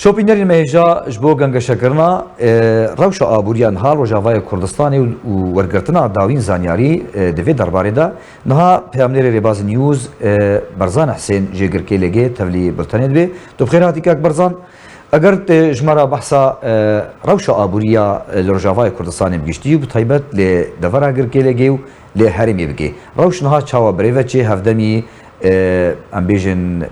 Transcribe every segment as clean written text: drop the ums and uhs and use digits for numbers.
شۆپینەری مێژە ji bo gengeşekirina rewşa abûriyan ha Rojavayê Kurdistanê û wergirtina dawîn zanyarî di vê derbarê de niha peyamnêrê Rêbazî News Berzan Hesên jê girkêlegê tevlî biltenê dibê. Tu bixêr hatî kak Berzan. Eger tê ji me re behsa rewşa abûriya li Rojavayê Kurdistanê bigiştî û bi taybet lê devera girkêlegê û lê herêmê bigê. Rewş niha çawa birêve çê hevdemî em bêjin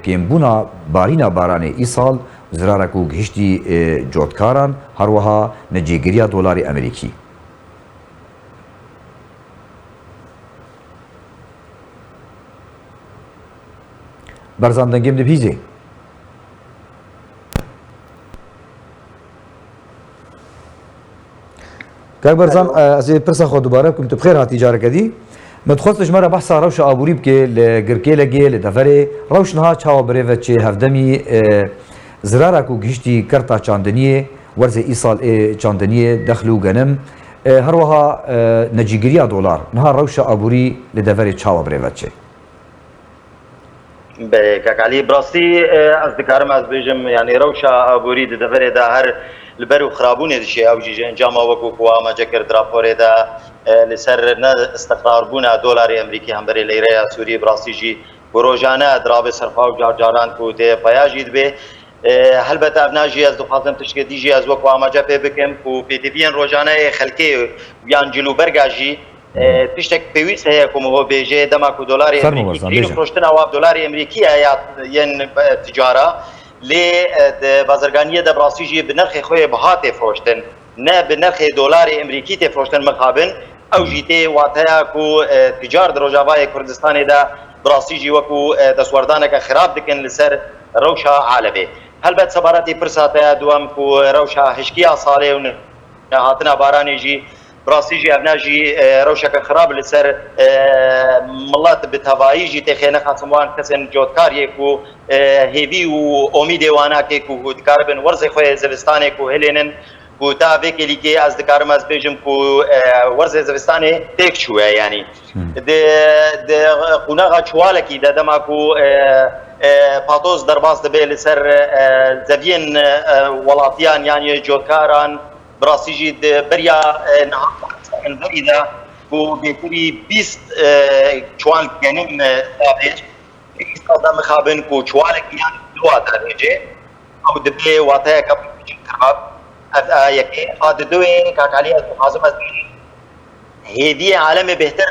kêmbûna barîna baranê îsal zirarek û gihîştî cotkaran herwiha necêgiriya dolarê Emerîkî. Berzan dengêm dibîzê. Kak Berzan ez ê pirsa xwe dubare bikim tu bixêr hatî careke dî. Me dixwast ji me re behsa rewşa abûrî bike li girkêlegê li deverê rewş niha çawa birêve çê hevdemî zirarek û gihîştî kerta çandiniyê werzê îsal ê çandiniyê dexil û genim herwiha necîgiriya dolar niha rewşa abûrî li deverê çawa birêve çê. Kakalî birastî ez dikarim ez bêjim yani rewşa abûrî di deverê de her li ber û xirabûnê dişê ew jî ji encama wekû ku amace kir di raporê de li ser ne istiqrarbûna dolarê Emerîkî hemberê leyreya Sûrî birastî jî bi rojane dirabê serfa û carcaran ku tê peya jî dibe. Helbet ev najî ez dixwazim tiştê dî jî ez wekû amace pê bikim ku pêteviyên rojaneyê xelkê yan cilûberga jî tiştek pêwîst heye ku min bêje dema ku dolarê Emerîkî firoştina wap dolarê Emerîkî ya yên ticara lê di bazirganiyê de birastî jî bi nirxê xwe yê biha tê firoştin ne bi nirxê dolarê Emerîkî tê firoştin mixabin ew jî tê wateya ku ticar di Rojavayê Kurdistanê de birastî jî wekû destwardaneke xirab dikin li ser rewşa alevê. Helbet sebaretî pirsa te ya duam ku rewşa hişkiya salê û hatina baranê jî birastî jî ev ne jî rewşeke xirab li ser milet bi tevayî jî tê xê nexasim wan kesên cotkariyê ku hêvî û omîdê wan heke ku dikaribin werzê xwe yê zivistanê ku hilênin ku ta vê kelîkê ez dikarim ez bêjim ku werzê zivistanê têk çûye yanî di qunexa çuwalekî de dema ku patoz derbas dibe li ser zeviyên welatiyan yani cotkaran birastî jî di beriya verî de ku bêtirî 20 çuwal genim dabêj îstada mixabin ku çuwalekî yan duwa derêcê ew dibe wateyeka kirab ev yekê a di duê kakalî ez dixwazim ez hêviyê alemê bêhtir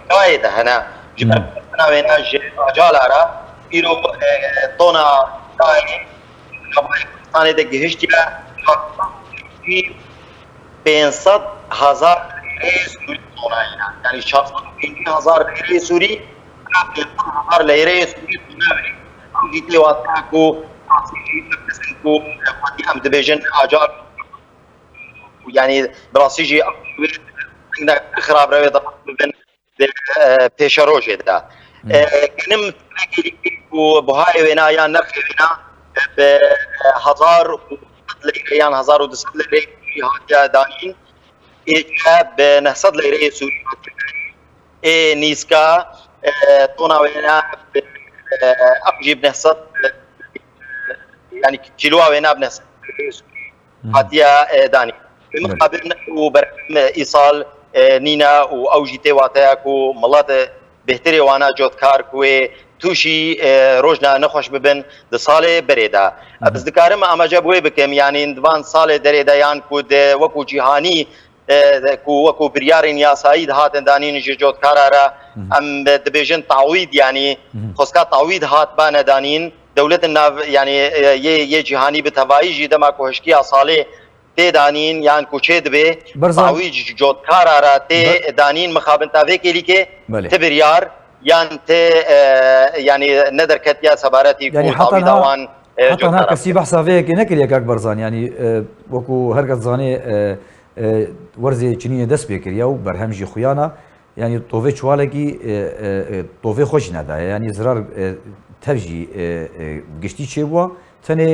gayê de hene ji ber wêne ji ajala re îro tona gayê Kurdistanê de gihîştiye 500,000 lirê Sûrî tonayî yani 450,000 lirê Sûrî 50,000 lirê Sûrî tonayî ew jî tê wateya ku ku em dibêjin acal yani birastî jî xirab rewê de bibin pêşerojê de genim ku buhayê wêne yan nirxê wêne bi 1000 yan 1200 lirê hatiye danîn bi 900 lirê Sûrî ê nîska tona wêne ew jî bi 900 yani kîloa wêne bi 900 lirê Sûrî hatiye danîn mixabin û berhem îsal nîne û ew jî tê wateya ku milet bêhtirê wana cotkar ku wê tûşî rojna nexweş bibin di salê berê de. Ez dikarim amace wê bikim yanî divan salê derê de yan ku de wekû cîhanî ku wekû biryarên yasayî hatin danîn ji cotkara re em dibêjin tawîd yanî xwestka tawîd hat bane danîn dewletin nav yani yê cîhanî bi tevayî jî dema ku hişkiya salê tê danîn yan ku çê dibe tawîd ji cotkara re tê danîn mixabin ta vê kelîkê ti biryar yan tê yani ne derketiya sebaretî ku tawîda wan heta niha kesî behsa vê yekê nekiriye kak Berzan yani wekû her kes zanê werzê Çînînê dest pê kiriye û berhem jî xuyana yani tovê çuwalekî tovê xwe jî nedaye yani zirar tev jî giştî çêbûwa tenê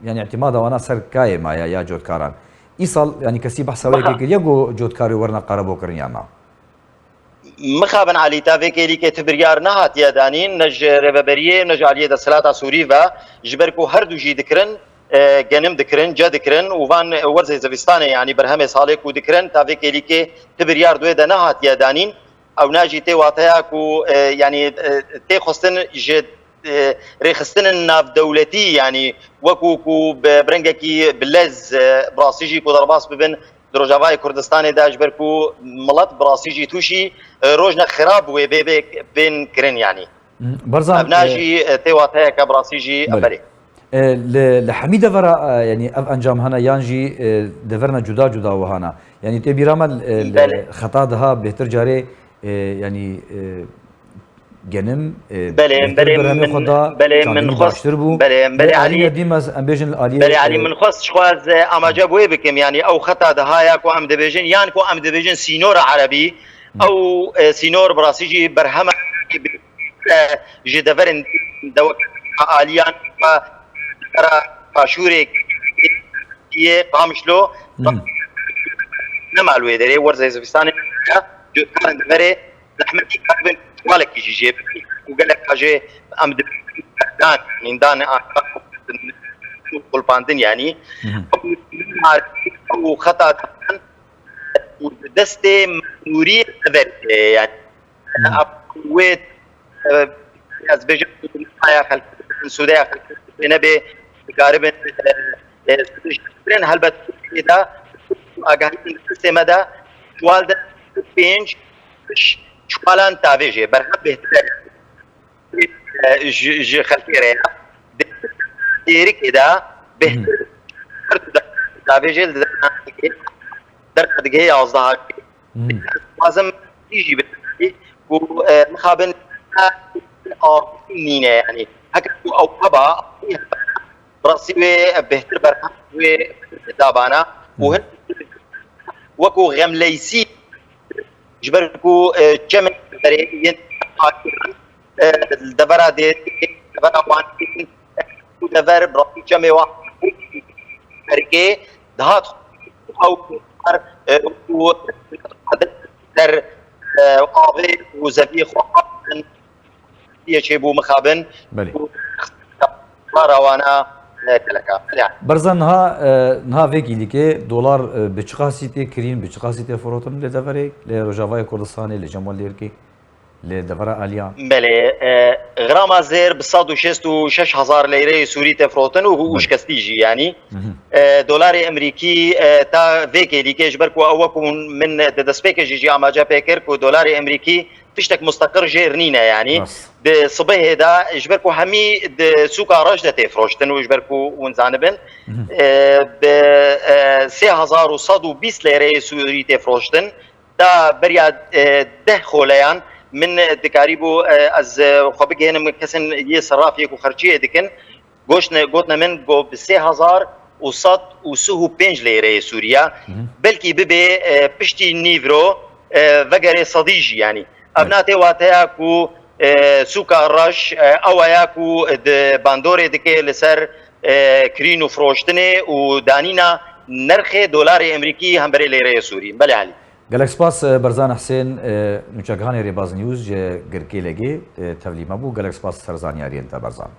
yani ihtimada wana ser kayê maye ya cotkaran îsal yani kesî behsa wê yekê kiriye got cotkarê werna qarebokirin ya ma مخابن علی تافێکێری کە تبریار نەهاتیە دانین نەژ ڕێبەبەریە نەژ عالیە دەسەڵاتە سووریڤە ji ber ku herdû jî dikirin genim dikirin ce dikirin û van werzê zivistanê yanî berhemê salê ku dikirin tavêkêlîkê ti biryar duê de nehatiye danîn ew na jî tê wateya ku yanî tê xwestin ji rêxistinin navdewletî yanî wekû ku bi birengekî bi lez bi rastî jî ku derbas bibin di Rojavayê Kurdistanê de ji ber ku milet bi rastî jî tûşî rojne xirab wê bên kirin yanî برزان ev na jî tê wateyeke bi rastî jî ev لحمي دفرا يعني اف انجام هنا يانجي دفرنا جدا جدا وهنا يعني تبي رامل خطا دها بهتر جاري يعني جنم من خص علي ديما امبيجن علي من خص شواز اما جابوي بكم يعني او خطا دها ياكو ام ديفيجن يعني كو ام ديفيجن سينور عربي او سينور براسيجي برهمه جي دفرن دو اليان پاشورێک قامشلۆ نەمالوێ دەرێ وەرزەی زستانی جوتکارن دەبەرێ زەحمەتی کاربن توالێکیژی ژێ و گەلێک پاژێ ئەم دان نیندان قوڵپاندن ینی و خەتا دەستێ نووری دەبێت یانی وێت ئەس بێژم سوودەیە نەبێ قاربن هەلبەت دا ئاگاهی سێمەدا چوال پێنج چوالان تاوێژێ بەرهەم بهتر ji xelkê êrikê da tavêjê derxedigehê yazdehê wazim jî ku mixabin nîne yanî heke ku ew heba براسي بهتر برهام دابانا وهن وكو غمليسي جبركو جمع بريين الدبرة دي دبرة وان دبر براسي جمع واحد بركي دهات او در قابل وزبي خواهن يشيبو مخابن روانا برزن نها ویکی لیکه دلار به چقاسی تی کرین به چقاسی تی فروتن لدفره لروجاوای کردستانی لجمال لیرکی لدفره آلیان بله غرام زیر ب 166,000 لیره سوری تی فروتن و وشکستیجی یعنی دلار امریکی تا ویکی لیکه جبر کو اوکو من دسپیک جی آماجا پیکر کو دلار امریکی تشتك مستقر جيرنينا يعني بصبيه دا اجبركو همي سوق راج دا تفروشتن واجبركو ونزانبن ب 3120 ليره سوري تفروشتن دا بريا ده خوليان من دكاريبو از خبق هنا كسن يصرافي كو خرجيه دكن قوتنا من جو ب 3105 ليره سوريا بلكي ببي بشتي نيفرو وغير صديجي يعني ابناتي واتيا كو سوكا راش او ياكو باندوري دكي لسر كرينو فروشتني ودانينا نرخ دولار امريكي هم بري ليره سوري بله علي گلک سپاس برزان حسین نوچگان ریباز نیوز جه گرکی لگی تولیمه بو گلک سپاس سرزانیاری انت برزان